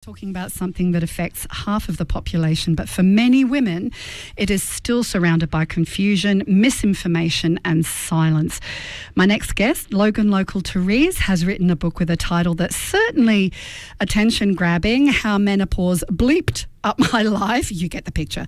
Talking about something that affects half of the population, but for many women, it is still surrounded by confusion, misinformation and silence. My next guest, Logan Local Therese, has written a book with a title that's certainly attention-grabbing, How Menopause Bleeped Up My Life. You get the picture.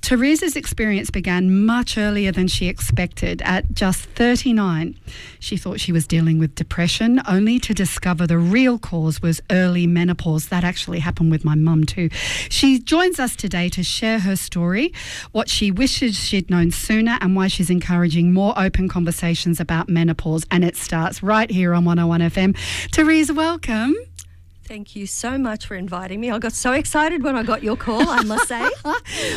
Therese's experience began much earlier than she expected. At just 39, she thought she was dealing with depression, only to discover the real cause was early menopause. That actually happened with my mum too. She joins us today to share her story, what she wishes she'd known sooner, and why she's encouraging more open conversations about menopause. And it starts right here on 101 FM. Therese, welcome. Thank you so much for inviting me. I got so excited when I got your call, I must say.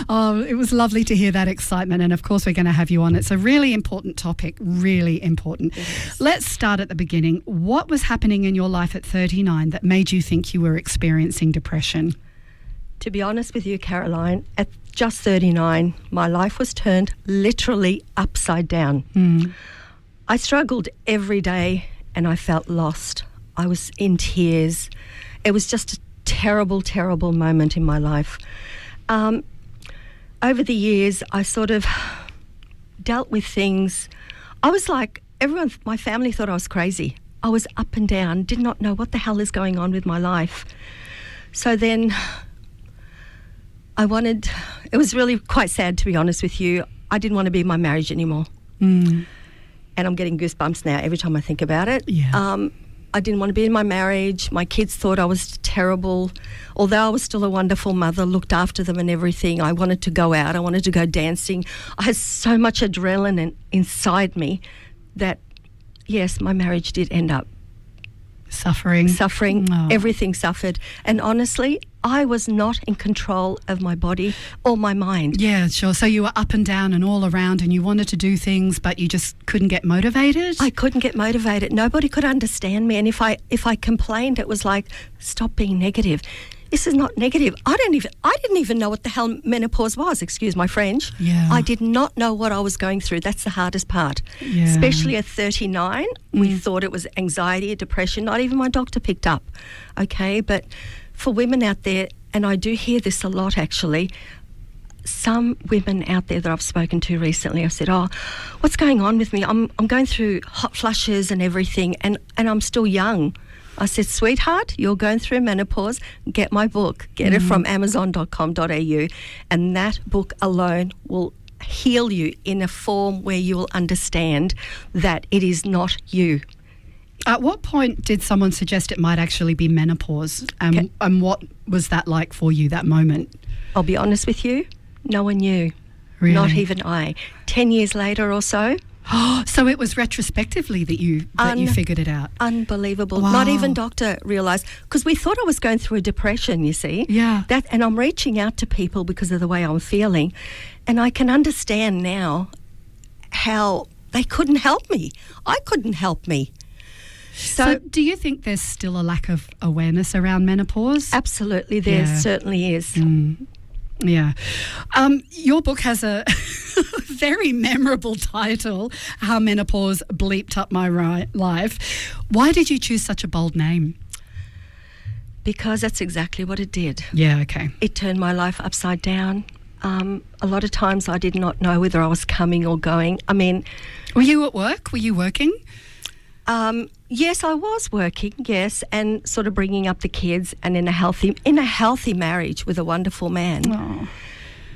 Oh, it was lovely to hear that excitement. And of course, we're going to have you on. It's a really important topic, really important. Let's start at the beginning. What was happening in your life at 39 that made you think you were experiencing depression? To be honest with you, Caroline, at just 39, my life was turned literally upside down. I struggled every day and I felt lost. I was in tears. It was just a terrible, terrible moment in my life. Over the years, I sort of dealt with things. I was like, my family thought I was crazy. I was up and down, did not know what the hell is going on with my life. So then it was really quite sad, to be honest with you. I didn't want to be in my marriage anymore. And I'm getting goosebumps now every time I think about it. Yeah. I didn't want to be in my marriage. My kids thought I was terrible. Although I was still a wonderful mother, looked after them and everything, I wanted to go out. I wanted to go dancing. I had so much adrenaline inside me that, yes, my marriage did end up Suffering. Oh. Everything suffered. And honestly, I was not in control of my body or my mind. Yeah, sure. So you were up and down and all around and you wanted to do things, but you just couldn't get motivated? I couldn't get motivated. Nobody could understand me. And if I complained, it was like, stop being negative. This is not negative. I didn't even know what the hell menopause was, excuse my French. Yeah. I did not know what I was going through. That's the hardest part. Yeah. Especially at 39, we thought it was anxiety, depression. Not even my doctor picked up. Okay, but for women out there, and I do hear this a lot actually, some women out there that I've spoken to recently, I've said, oh, what's going on with me? I'm going through hot flushes and everything, and I'm still young. I said, sweetheart, you're going through menopause. Get my book. Get it from amazon.com.au. And that book alone will heal you in a form where you will understand that it is not you. At what point did someone suggest it might actually be menopause? And what was that like for you, that moment? I'll be honest with you, no one knew. Really? Not even I. 10 years later or so. So it was retrospectively that you figured it out. Unbelievable. Wow. Not even doctor realised, because we thought I was going through a depression, you see. Yeah. And I'm reaching out to people because of the way I'm feeling, and I can understand now how they couldn't help me. I couldn't help me. So do you think there's still a lack of awareness around menopause? Absolutely, there certainly is. Yeah. Your book has a very memorable title, How Menopause Bleeped Up My Life. Why did you choose such a bold name? Because that's exactly what it did. Yeah, okay. It turned my life upside down. A lot of times I did not know whether I was coming or going. I mean... Were you at work? Were you working? Yes, I was working, yes, and sort of bringing up the kids and in a healthy marriage with a wonderful man. Oh.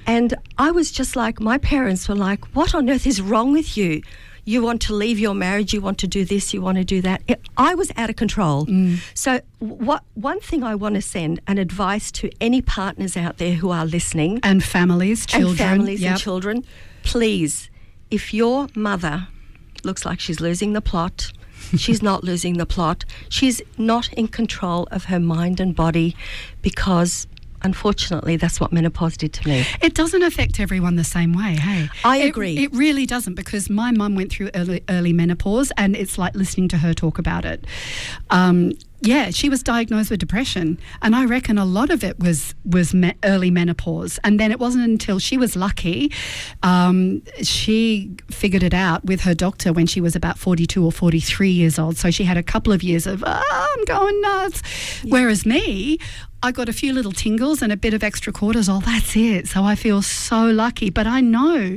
And I was just like, my parents were like, what on earth is wrong with you? You want to leave your marriage, you want to do this, you want to do that. I was out of control. So one thing I want to send an advice to any partners out there who are listening. And families, children. And children. Please, if your mother looks like she's losing the plot, she's not losing the plot. She's not in control of her mind and body, because unfortunately that's what menopause did to me. It doesn't affect everyone the same way, hey? I agree. It really doesn't, because my mum went through early menopause, and it's like listening to her talk about it. Yeah, she was diagnosed with depression, and I reckon a lot of it was early menopause. And then it wasn't until she was lucky, she figured it out with her doctor when she was about 42 or 43 years old. So she had a couple of years of, I'm going nuts. Yeah. Whereas me, I got a few little tingles and a bit of extra cortisol. That's it. So I feel so lucky. But I know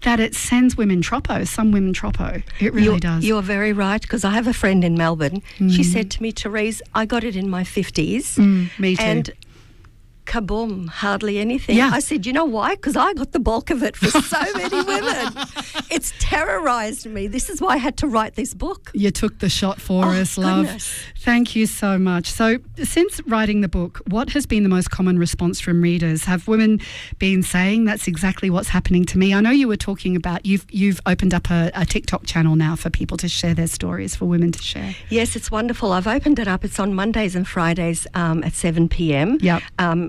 that it sends women troppo, some women troppo. It really does. You're very right, because I have a friend in Melbourne. She said to me, Therese, I got it in my 50s. Me too. And kaboom, hardly anything. Yeah. I said, you know why? Because I got the bulk of it for so many women. It's terrorised me. This is why I had to write this book. You took the shot for us, love. Goodness. Thank you so much. So since writing the book, what has been the most common response from readers? Have women been saying that's exactly what's happening to me? I know you were talking about you've opened up a TikTok channel now for people to share their stories, for women to share. Yes, it's wonderful. I've opened it up. It's on Mondays and Fridays at 7 p.m. Yep.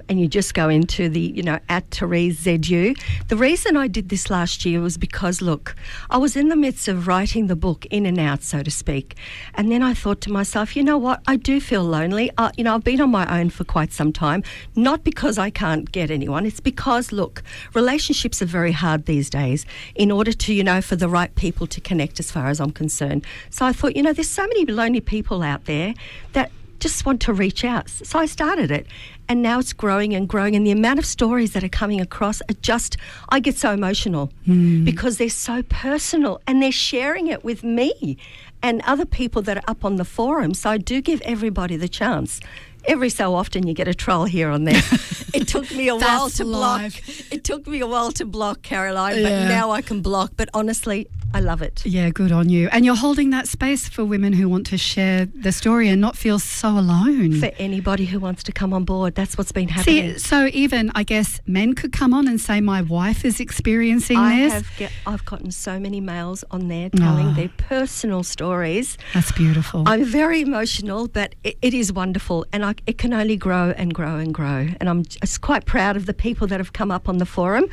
And you just go into the, at Therese ZU. The reason I did this last year was because, look, I was in the midst of writing the book in and out, so to speak. And then I thought to myself, you know what? I do feel lonely. I've been on my own for quite some time, not because I can't get anyone. It's because, look, relationships are very hard these days in order to, for the right people to connect, as far as I'm concerned. So I thought, there's so many lonely people out there that just want to reach out. So I started it, and now it's growing and growing, and the amount of stories that are coming across are I get so emotional because they're so personal, and they're sharing it with me and other people that are up on the forum. So I do give everybody the chance. Every so often you get a troll here and there. It took me a while to block. It took me a while to block, Caroline, but now I can block. But honestly, I love it. Yeah, good on you. And you're holding that space for women who want to share the story and not feel so alone. For anybody who wants to come on board, that's what's been happening. See, so even, I guess, men could come on and say, my wife is experiencing this. I've gotten so many mails on there telling their personal stories. That's beautiful. I'm very emotional, but it is wonderful, and it can only grow and grow and grow. And I'm just quite proud of the people that have come up on the forum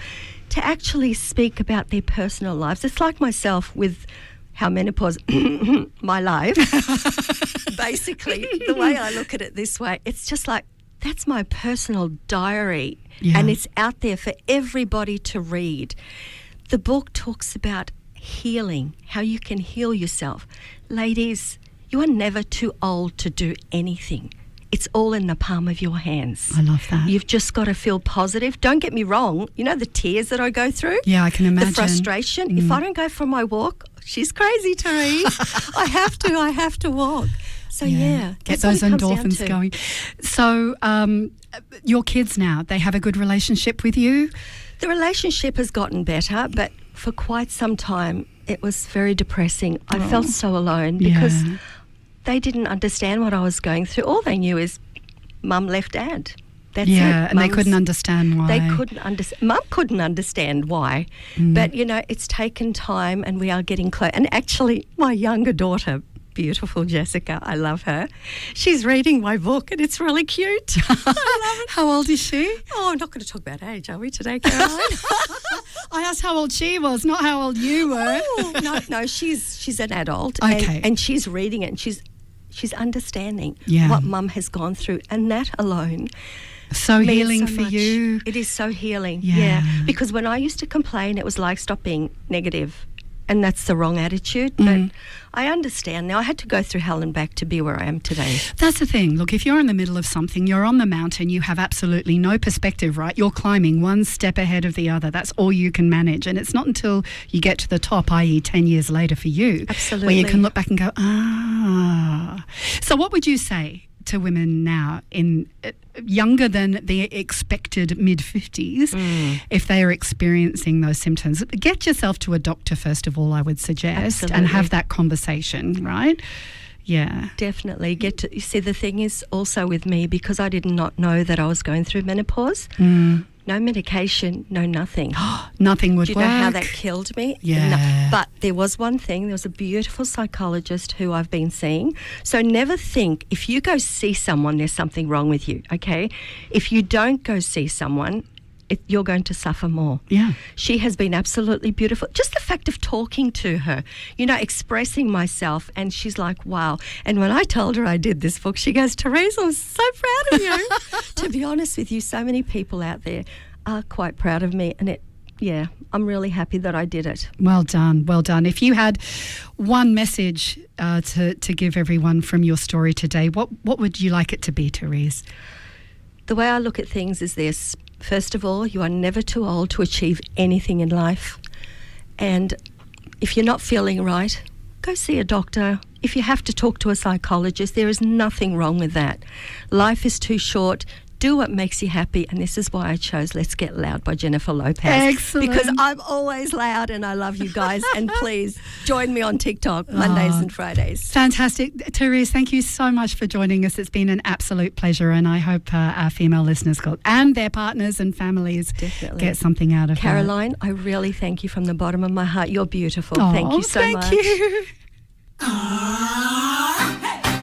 to actually speak about their personal lives. It's like myself with how menopause, my life. Basically, the way I look at it this way, it's just like, that's my personal diary, and it's out there for everybody to read. The book talks about healing, how you can heal yourself. Ladies, you are never too old to do anything. It's all in the palm of your hands. I love that. You've just got to feel positive. Don't get me wrong. You know the tears that I go through? Yeah, I can imagine. The frustration. If I don't go for my walk, she's crazy, Therese. I have to walk. So, get those endorphins going. So, your kids now, they have a good relationship with you? The relationship has gotten better, but for quite some time, it was very depressing. I felt so alone because they didn't understand what I was going through. All they knew is Mum left Dad. That's it. And they couldn't understand why. They couldn't understand. Mum couldn't understand why. But, it's taken time, and we are getting close. And actually, my younger daughter, beautiful Jessica, I love her. She's reading my book, and it's really cute. I love it. How old is she? Oh, I'm not going to talk about age, are we, today, Caroline? I asked how old she was, not how old you were. Oh, no, she's an adult. Okay. And she's reading it, and she's understanding what Mum has gone through, and that alone so means healing so for much. you. It is so healing. Yeah. Because when I used to complain, it was like, stop being negative, and that's the wrong attitude. But I understand now. I had to go through hell and back to be where I am today. That's the thing. Look, if you're in the middle of something, you're on the mountain, you have absolutely no perspective, right? You're climbing one step ahead of the other. That's all you can manage. And it's not until you get to the top, i.e. 10 years later for you, Absolutely. where you can look back and go, So what would you say to women now in younger than the expected mid-50s if they are experiencing those symptoms? Get yourself to a doctor first of all, I would suggest. Absolutely. And have that conversation, right? Yeah. Definitely. You see, the thing is also with me, because I did not know that I was going through menopause, no medication, no nothing. Nothing would Do you work. know how that killed me? Yeah. No. But there was one thing. There was a beautiful psychologist who I've been seeing. So never think if you go see someone, there's something wrong with you, okay? If you don't go see someone, you're going to suffer more. Yeah. She has been absolutely beautiful. Just the fact of talking to her, expressing myself, and she's like, wow. And when I told her I did this book, she goes, Therese, I'm so proud of you. To be honest with you, so many people out there are quite proud of me, and I'm really happy that I did it. Well done, well done. If you had one message to give everyone from your story today, what would you like it to be, Therese? The way I look at things is this. First of all, you are never too old to achieve anything in life. And if you're not feeling right, go see a doctor. If you have to talk to a psychologist, there is nothing wrong with that. Life is too short. Do what makes you happy, and this is why I chose Let's Get Loud by Jennifer Lopez. Excellent. Because I'm always loud and I love you guys. And please join me on TikTok Mondays and Fridays. Fantastic. Therese, thank you so much for joining us. It's been an absolute pleasure, and I hope our female listeners and their partners and families get something out of Caroline, I really thank you from the bottom of my heart. You're beautiful. Thank you so much. Thank you.